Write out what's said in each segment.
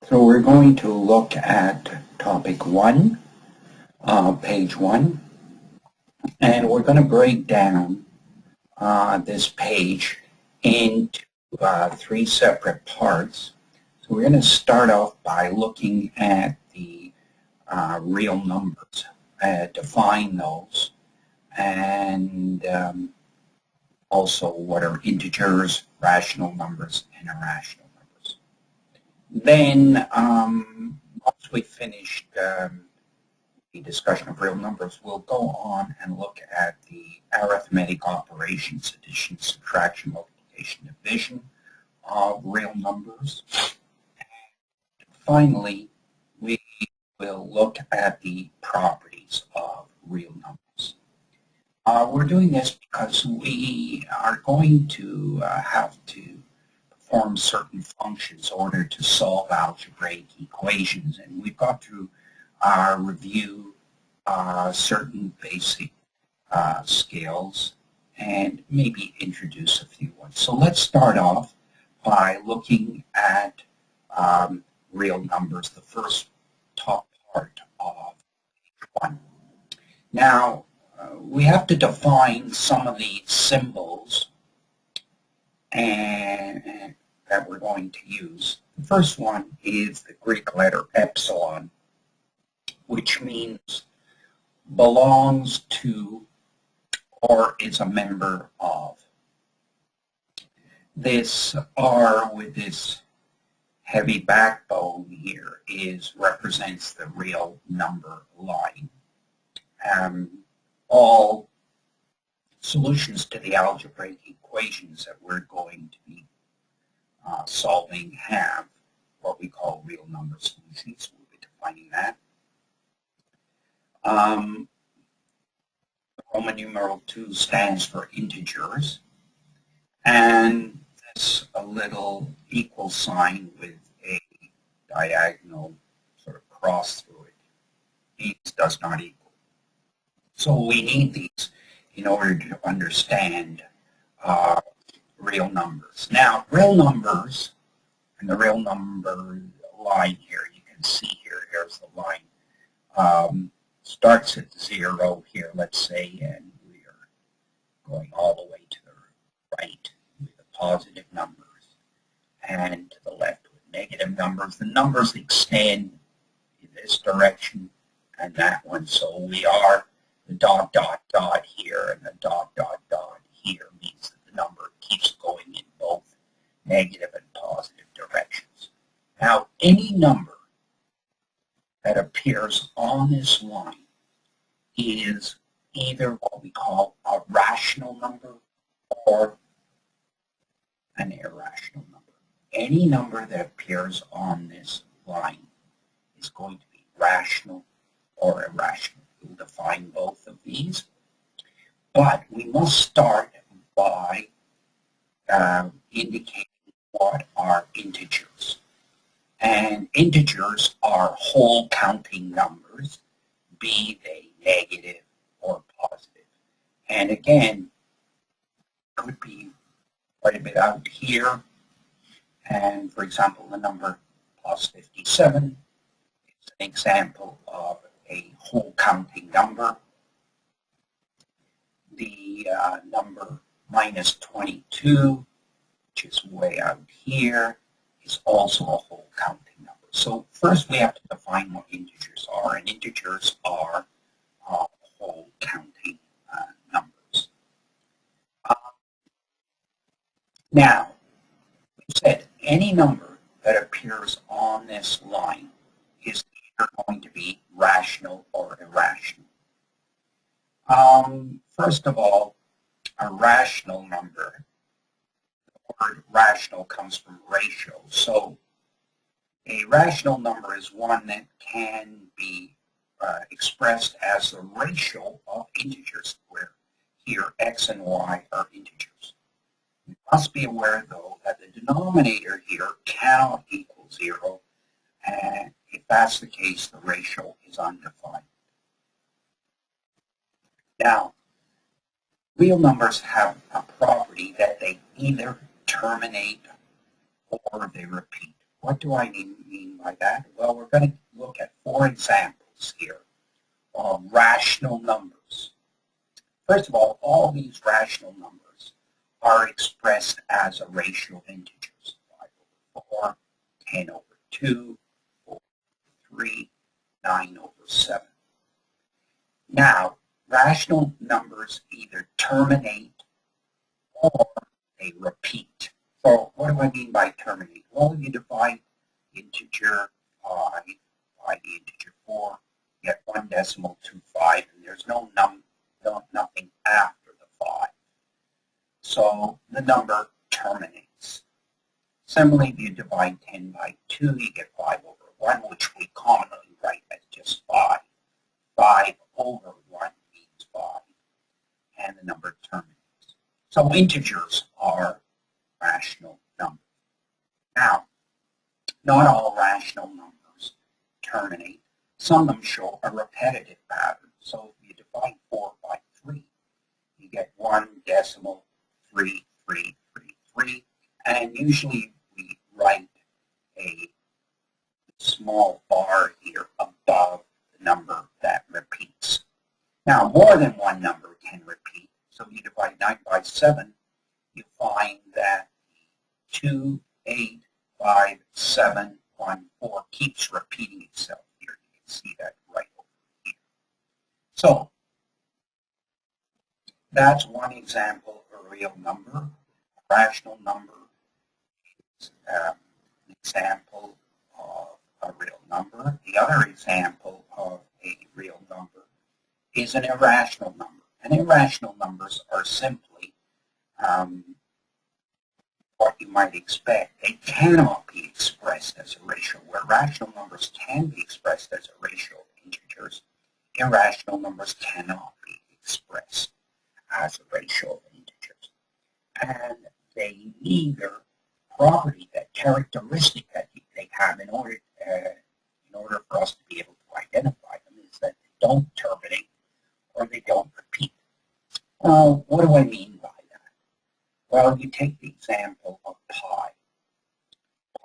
So we're going to look at topic 1, page 1, and we're going to break down this page into 3 separate parts. So we're going to start off by looking at the real numbers, define those, and also what are integers, rational numbers, and irrational numbers. Then once we've finished the discussion of real numbers, we'll go on and look at the arithmetic operations, addition, subtraction, multiplication, division of real numbers. And finally, we will look at the properties of real numbers. We're doing this because we are going to have to perform certain functions in order to solve algebraic equations, and we've got to review certain basic skills and maybe introduce a few ones. So let's start off by looking at real numbers, the first top part of page 1. Now, we have to define some of the symbols and that we're going to use. The first one is the Greek letter epsilon, which means belongs to or is a member of. This R with this heavy backbone here represents the real number line. All solutions to the algebraic equations that we're going to be solving have what we call real number solutions. We'll be defining that. Roman numeral 2 stands for integers, and this a little equal sign with a diagonal sort of cross through it. These does not equal. So we need these in order to understand real numbers. Now, real numbers, and the real number line here, you can see here's the line, starts at 0 here, let's say, and we are going all the way to the right with the positive numbers, and to the left with negative numbers. The numbers extend in this direction and that one, so we are the dot, dot, dot here and the dot, dot, dot here means that the number keeps going in both negative and positive directions. Now, any number that appears on this line is either what we call a rational number or an irrational number. Any number that appears on this line is going to be rational or irrational. We'll define both of these, but we must start by indicating what are integers. And integers are whole counting numbers, be they negative or positive. And again, could be quite a bit out here. And for example, the number plus 57 is an example of a whole counting number. The number minus 22, which is way out here, is also a whole counting number. So first we have to define what integers are, and integers are whole counting numbers. Now, we said any number that appears on this line is either going to be rational or irrational. First of all, a rational number, the word rational comes from ratio. So a rational number is one that can be expressed as the ratio of integers, where here x and y are integers. You must be aware, though, that the denominator here cannot equal 0, and if that's the case, the ratio is undefined. Now, real numbers have a property that they either terminate or they repeat. What do I mean mean by that? Well, we're going to look at 4 examples here of rational numbers. First of all these rational numbers are expressed as a ratio of integers. 5 over 4, 10 over 2, 4 over 3, 9 over 7. Now, rational numbers either terminate or they repeat. So what do I mean by terminate? Well, you divide integer 5 by the integer 4, you get 1 decimal 25, and there's nothing after the 5. So the number terminates. Similarly, if you divide 10 by 2, you get 5 over 1, which we commonly write as just 5. 5 over 1 means 5, and the number terminates. So integers are rational numbers. Now, not all rational numbers terminate. Some of them show a repetitive pattern. So if you divide 4 by 3, you get 1 decimal 3, 3, 3, 3, and usually we write a small bar here above the number that repeats. Now, more than one number can repeat. So if you divide 9 by 7, you find that 2, 8, 5, 7, 1, 4 keeps repeating itself here. You can see that right over here. So that's one example of a real number. A rational number is an example of a real number. The other example of a real number is an irrational number. And irrational numbers are simply what you might expect. They cannot be expressed as a ratio. Where rational numbers can be expressed as a ratio of integers, irrational numbers cannot be expressed as a ratio of integers. And they need their property, that characteristic that they have in order for us to be able to identify them, is that they don't terminate or they don't repeat. What do I mean by that? Well, you take the example of pi.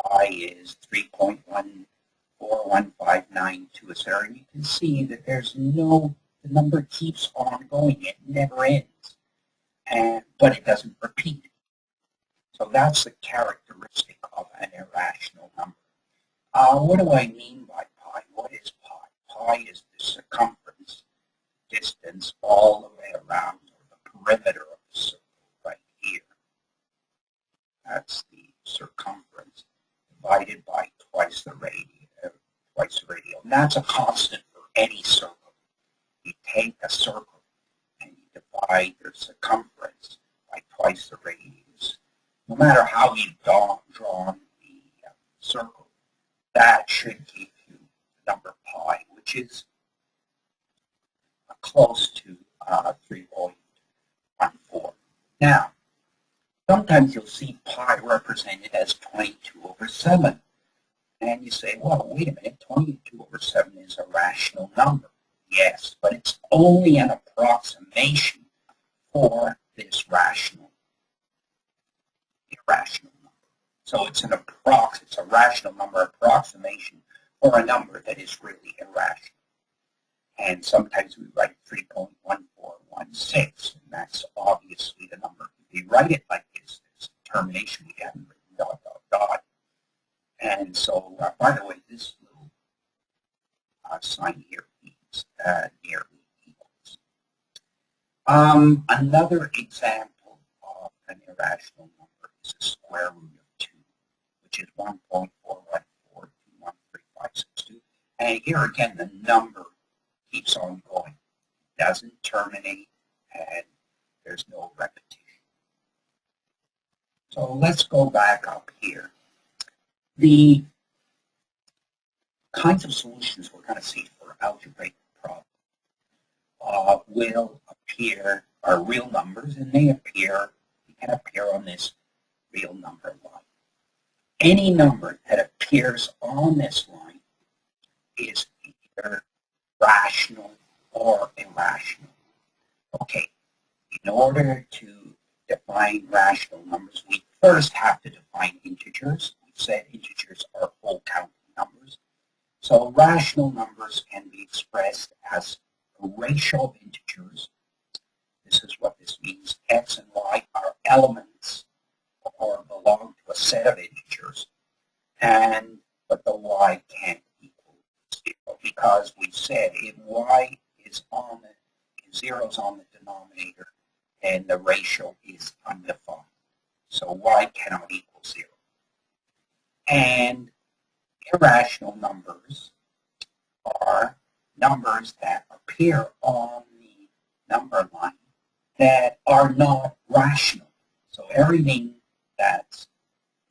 Pi is 3.14159 and you can see that the number keeps on going. It never ends. But it doesn't repeat. So that's the characteristic of an irrational number. What do I mean by pi? What is pi? Pi is the circumference distance all the way around the perimeter of the circle right here. That's the circumference divided by twice the radius. And that's a constant for any circle. You take a circle and you divide your circumference by twice the radius. No matter how you've drawn the circle, that should give you the number pi, which is close to 3.14. Now, sometimes you'll see pi represented as 22 over 7. And you say, well, wait a minute, 22 over 7 is a rational number. Yes, but it's only an approximation for this irrational number. So it's a rational number approximation for a number that is really irrational. And sometimes we write 3.1416, and that's obviously the number. If we write it like this, there's a termination, we haven't written dot, dot, dot. And so, by the way, this little sign here means nearly equals. Another example of an irrational number is the square root of 2, which is 1.414213562. And here again, the number keeps on going. It doesn't terminate, and there's no repetition. So let's go back up here. The kinds of solutions we're going to see for algebraic problems will appear, are real numbers, and they can appear on this real number line. Any number that appears on this line is either rational or irrational. Okay, in order to define rational numbers, we first have to define integers. We said integers are whole counting numbers. Rational numbers can be expressed as a ratio of integers. This is what this means. X and Y are elements or belong to a set of integers, but the Y can't equal 0 because we said if Y is on if 0 is on the denominator, then the ratio is undefined. So Y cannot equal 0. And irrational numbers are numbers that appear on the number line that are not rational. So everything that's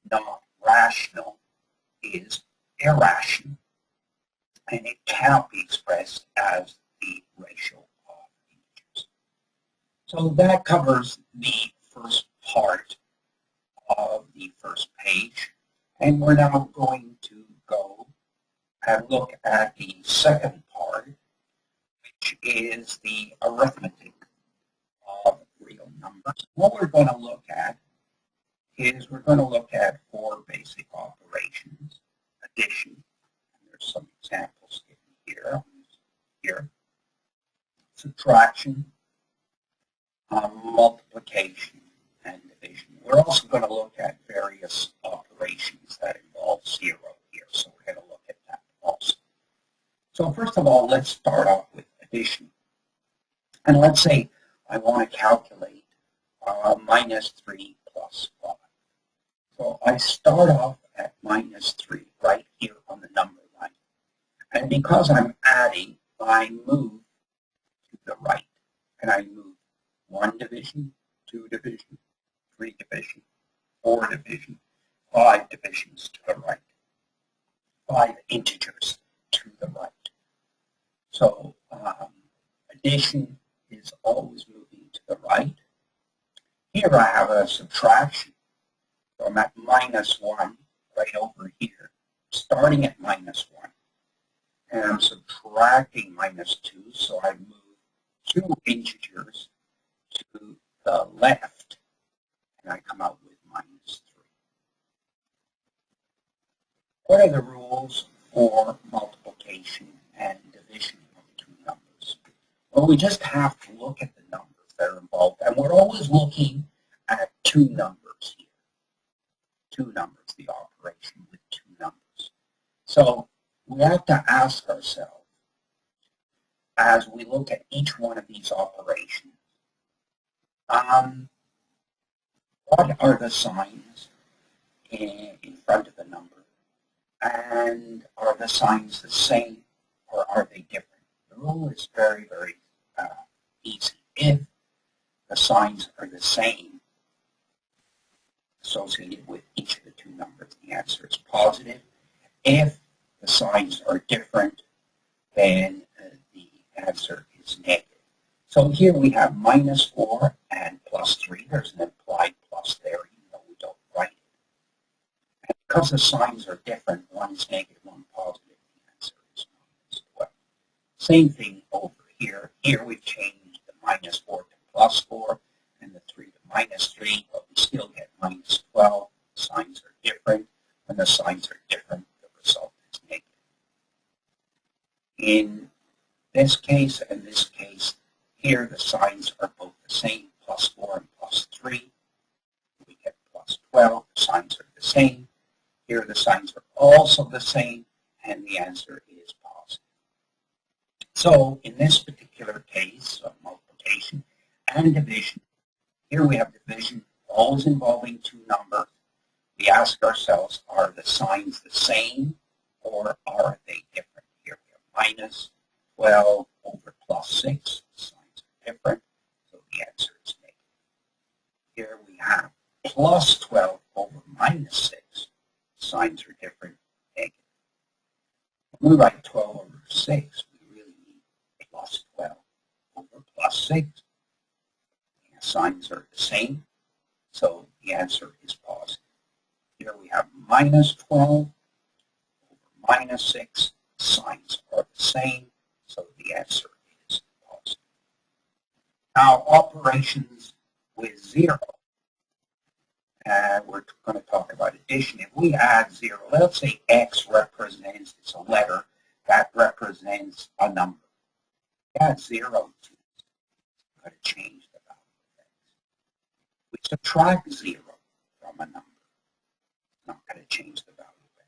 not rational is irrational, and it cannot be expressed as the ratio of integers. So that covers the first part of the first page, and we're now going to go and look at the second part, which is the arithmetic of real numbers. What we're going to look at is we're going to look at 4 basic operations: addition, and there's some examples given here, subtraction, multiplication, and division. We're also going to look at various operations that involve 0 here, so we're going to look at that also. So first of all, let's start off with addition. And let's say I want to calculate minus 3 plus 5. So I start off at minus 3 right here on the number line. And because I'm adding, I move to the right. And I move 1 division, 2 division, 3 division, 4 division, 5 divisions to the right. 5 integers to the right. So addition is always moving to the right. Here I have a subtraction. So I'm at minus 1 right over here, starting at minus 1. And I'm subtracting minus 2, so I move 2 integers to the left, and I come out with minus 3. What are the rules for multiplication and division of two numbers? Well, we just have to look at the numbers that are involved, and we're always looking at 2 numbers here. 2 numbers, the operation with 2 numbers. So we have to ask ourselves, as we look at each one of these operations, what are the signs in front of the number? And are the signs the same, or are they different? The rule is very, very easy. If the signs are the same associated with each of the 2 numbers, the answer is positive. If the signs are different, then the answer is negative. So here we have minus 4 and plus 3. There's an implied plus there, even though we don't write it. And because the signs are different, one is negative, one positive, the answer is minus 12. Same thing over here. Here we've changed the minus 4 to plus 4 and the 3 to minus 3, but we still get minus 12. The signs are different. When the signs are different, the result is negative. In this case and this case, here the signs are both the same, plus 4 and plus 3. We get plus 12. The signs are the same. Here the signs are also the same, and the answer is positive. So in this particular case of multiplication and division, here we have division always involving 2 numbers. We ask ourselves, are the signs the same, or are they different? Here we have minus 12 over plus 6. The signs are different, so the answer is negative. Here we have plus 12 over minus 6. The signs are different, negative. When we write 12 over 6, we really need plus 12 over plus 6. The signs are the same, so the answer is positive. Here we have minus 12 over minus 6. The signs are the same, so the answer is positive. Now, operations with 0. We're going to talk about addition. If we add 0, let's say x represents, it's a letter, that represents a number. Add 0 to it. We've got to change the value of x. We subtract 0 from a number. It's not going to change the value of x.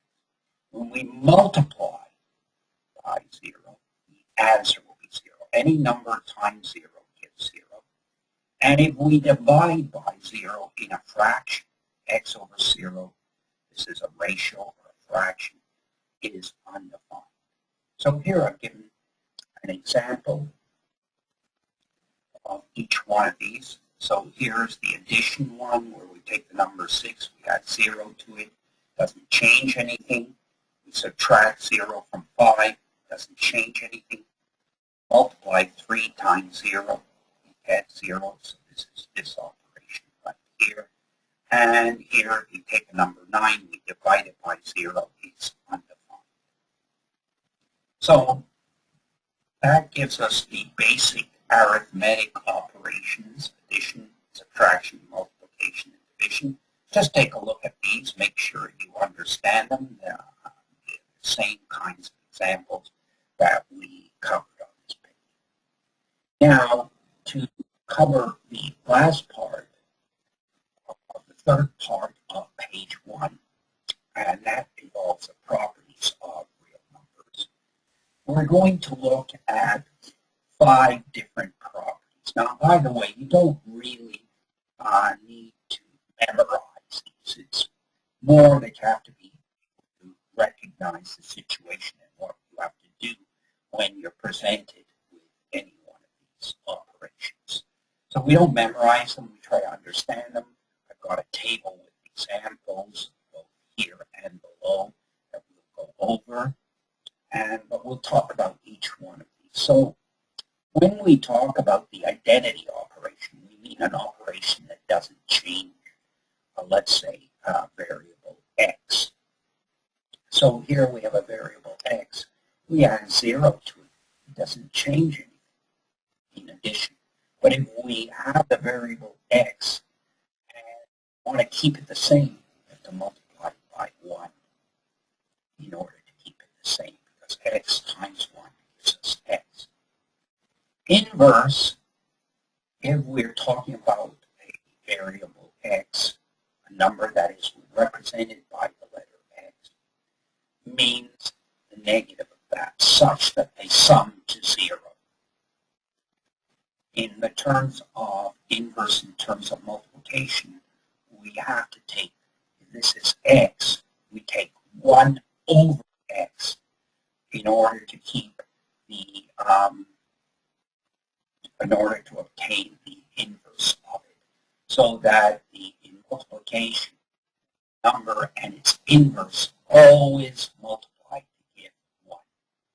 When we multiply by 0, the answer will be 0. Any number times 0 gives 0. And if we divide by 0 in a fraction, x over 0, this is a ratio or a fraction, is undefined. So here I've given an example of each one of these. So here's the addition one where we take the number 6, we add 0 to it, doesn't change anything. We subtract 0 from 5, doesn't change anything. Multiply 3 times 0, we get 0, so this is this operation right here. And here we take a number 9, we divide it by 0, it's undefined. So that gives us the basic arithmetic operations: addition, subtraction, multiplication, and division. Just take a look at these, make sure you understand them. They're the same kinds of examples that we covered on this page. Now, to cover the last part of the third part of page 1, and that involves the properties of real numbers. We're going to look at 5 different properties. Now, by the way, you don't really need to memorize these. It's more that you have to be able to recognize the situation and what you have to do when you're presented with any one of these operations. So we don't memorize them, we try to understand them. I've got a table with examples both here and below that we'll go over, but we'll talk about each one of these. So when we talk about the identity operation, we mean an operation that doesn't change, let's say, a variable x. So here we have a variable x. We add 0 to it. It doesn't change anything in addition. But if we have the variable x and want to keep it the same, we have to multiply it by 1 in order to keep it the same, because x times 1 gives us x. Inverse, if we're talking about a variable x, a number that is represented by the letter x, means the negative of that, such that they sum to 0. In the terms of inverse, in terms of multiplication, we have to take, if this is x, we take 1 over x in order to keep the, in order to obtain the inverse of it, so that the multiplication number and its inverse always multiply to give 1.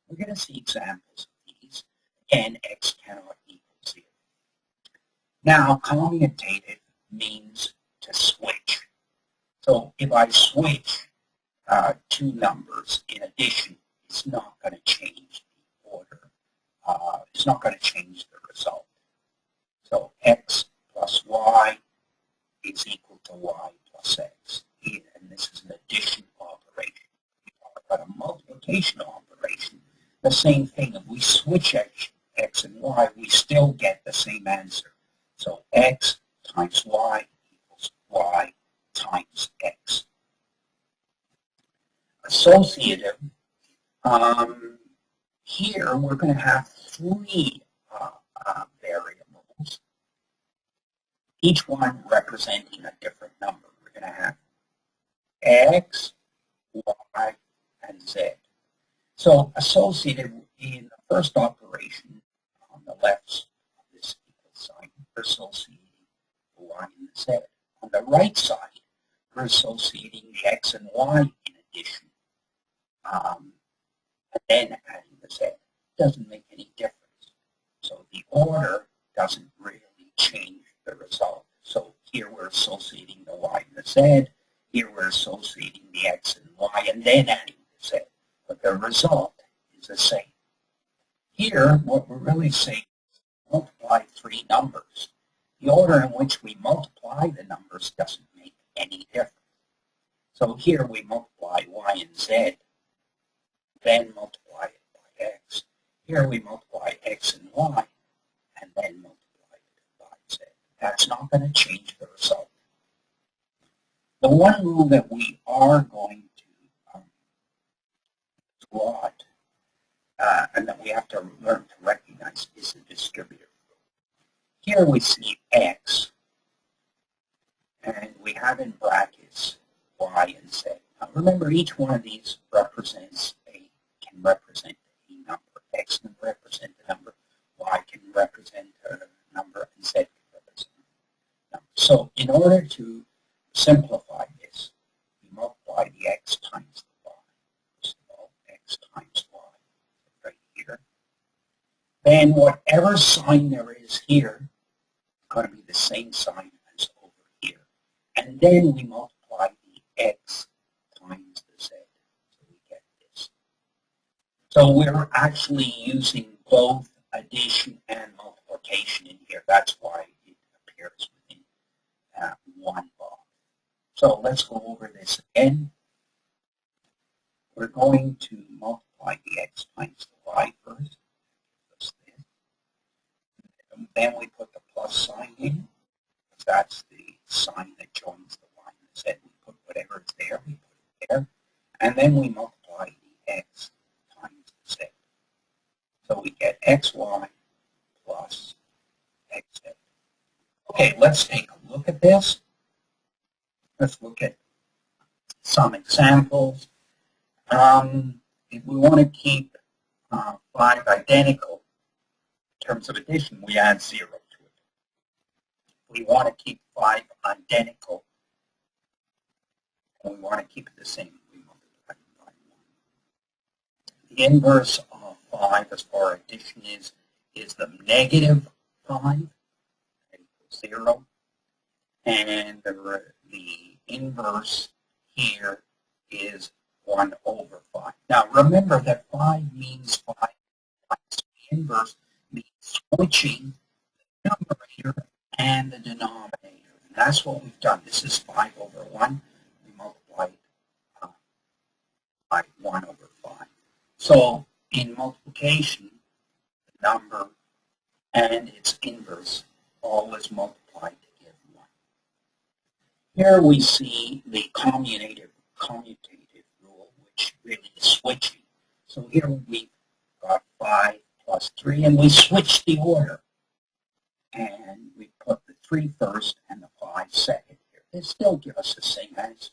We're going to see examples of these. Again, x cannot equal 0. Now, commutative means to switch. So if I switch 2 numbers in addition, it's not going to change the order. It's not going to change the result. So x plus y is equal to y plus x. And this is an addition operation. We talk about a multiplication operation. The same thing. If we switch x and y, we still get the same answer. So x times y equals y times x. Associative, here we're going to have 3 variables, each one representing a different number. We're going to have x, y, and z. So associative in the first operation on the left of this equal sign, we're associating the y and the z. On the right side, we're associating the x and y in addition, and then adding the z. Doesn't make any difference. So the order doesn't really change the result. So here we're associating the y and the z. Here we're associating the x and y, and then adding the z. But the result is the same. Here, what we're really saying is multiply 3 numbers. The order in which we multiply the numbers doesn't make any difference. So here we multiply y and z, then multiply it x. Here we multiply x and y, and then multiply it by z. That's not going to change the result. The one rule that we are going to plot and that we have to learn to recognize is the distributive rule. Here we see x, and we have in brackets y and z. Now remember, each one of these can represent a number. X can represent a number, y can represent a number, and z can represent a number. So in order to simplify this, we multiply the x times the y. First of all, x times y, right here. Then whatever sign there is here is going to be the same sign as over here. And then we multiply the x times the z. So we get this. So we're actually using both addition and multiplication in here. That's why it appears within one box. So let's go over this again. We're going to multiply the x times the y first. And then we put the plus sign in, because that's the sign that joins the y and the z. We put whatever is there, we put it there. And then we multiply the x times the z. So we get xy plus xz. Okay, let's take a look at this. Let's look at some examples. If we want to keep 5 identical in terms of addition, we add 0 to it. If we want to keep 5 identical and we want to keep it the same, we multiply it by 1. The inverse of 5 as far as addition is the negative 5, equals 0. And the inverse here is 1 over 5. Now remember that 5 means 5 times the inverse means switching the numerator and the denominator. And that's what we've done. This is 5 over 1. We multiply it by 1 over 5. So in multiplication, the number and its inverse always multiply to give 1. Here we see the commutative rule, which really is switching. So here we've got 5 plus 3, and we switch the order. And we put the 3 first and the 5 second here. They still give us the same answer.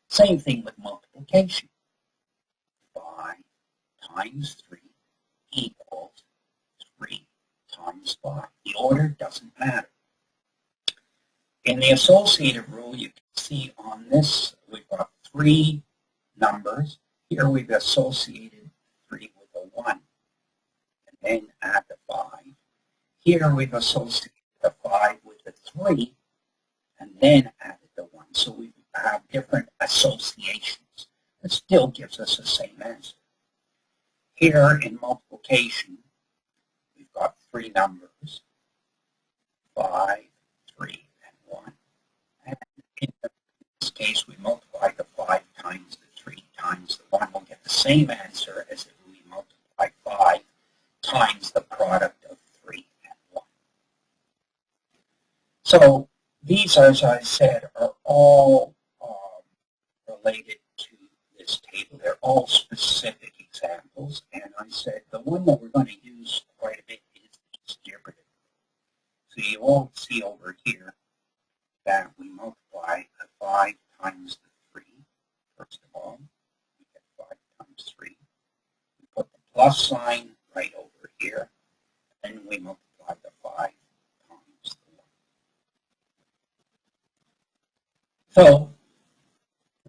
Same thing with multiplication. 5 times 3 equals 3 times 5. The order doesn't matter. In the associative rule, you can see on this, we've got 3 numbers. Here we've associated 3 with a 1, and then add the 5. Here we've associated the 5 with the 3, and then added the 1. So we have different associations. It still gives us the same answer. Here in multiplication, we've got 3 numbers, 5, 3, and 1. And in this case, we multiply the 5 times the 3 times the 1. We'll get the same answer as if we multiply 5 times the product of 3 and 1. So these, as I said, are all related to this table. They're all specific examples. And I said the one that we're going to use quite a bit is distributive. So you all see over here that we multiply the 5 times the 3. First of all, we get 5 times 3. We put the plus sign right over here, and we multiply the 5 times the 1. So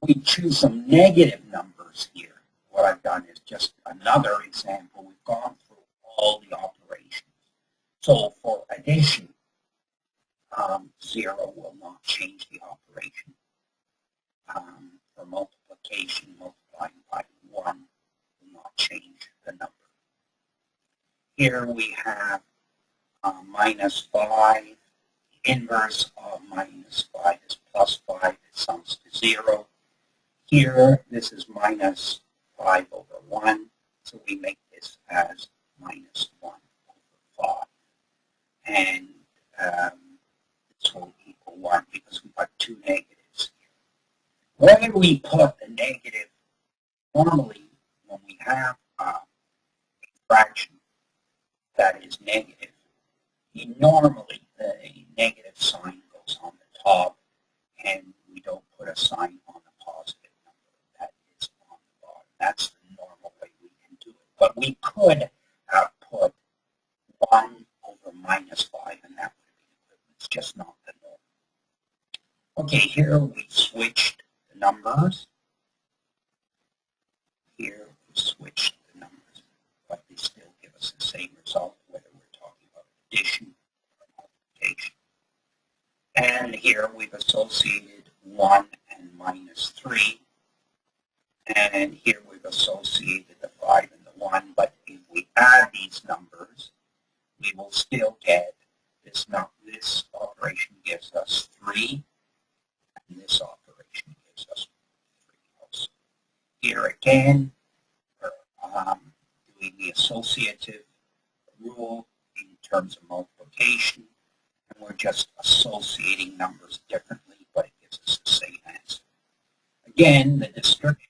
we choose some negative numbers here. What I've done is just another example. We've gone through all the operations. So for addition, 0 will not change the operation. For multiplication, multiplying by 1 will not change the number. Here we have minus 5. The inverse of minus 5 is plus 5. It sums to 0. Here, this is minus 5 over 1. So we make this as minus 1 over 5. And this will equal 1 because we've got two negatives here. Where we put the negative, normally when we have a fraction that is negative, normally the negative sign goes on the top and we don't put a sign on the positive number that is on the bottom. That's the normal way we can do it. But we could have put 1 over minus 5 and that would be equivalent. It's just not the norm. Okay, here we switched the numbers. Here we switched the numbers, but they still give us the same result, whether we're talking about addition or multiplication. And here we've associated 1 and minus 3. And here we've associated the 5 and the 1. But if we add these numbers, we will still get this. Now, this operation gives us 3, and this operation gives us 3 also. Here again, we're doing the associative rule in terms of multiplication. And we're just associating numbers differently, but it gives us the same answer. Again, the description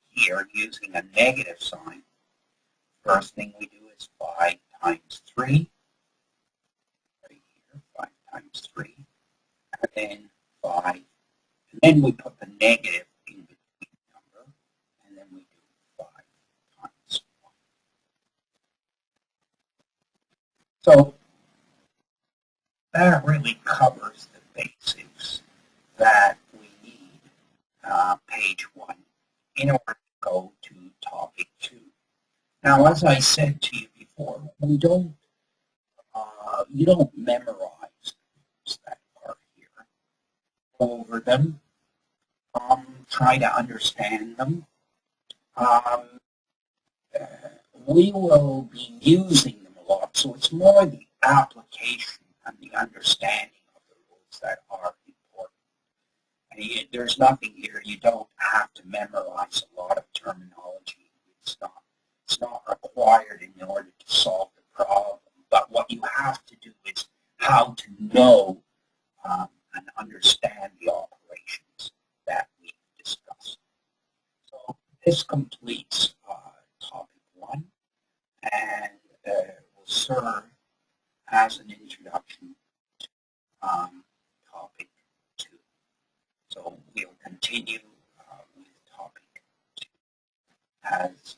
here using a negative sign, first thing we do is 5 times 3. Right here, 5 times 3. And then 5. And then we put the negative in between the number. And then we do 5 times 1. So that really covers the basics that we need, page 1, in order to go to topic 2. Now, as I said to you before, you don't memorize that part here. Go over them, try to understand them. We will be using them a lot, so it's more the application and the understanding of the rules that are important. And there's nothing here. You don't have to memorize a lot of terminology. It's not required in order to solve the problem. But what you have to do is how to know and understand the operations that we've discussed. So this completes topic 1 and will serve as an introduction to topic 2. So we'll continue with topic 2 as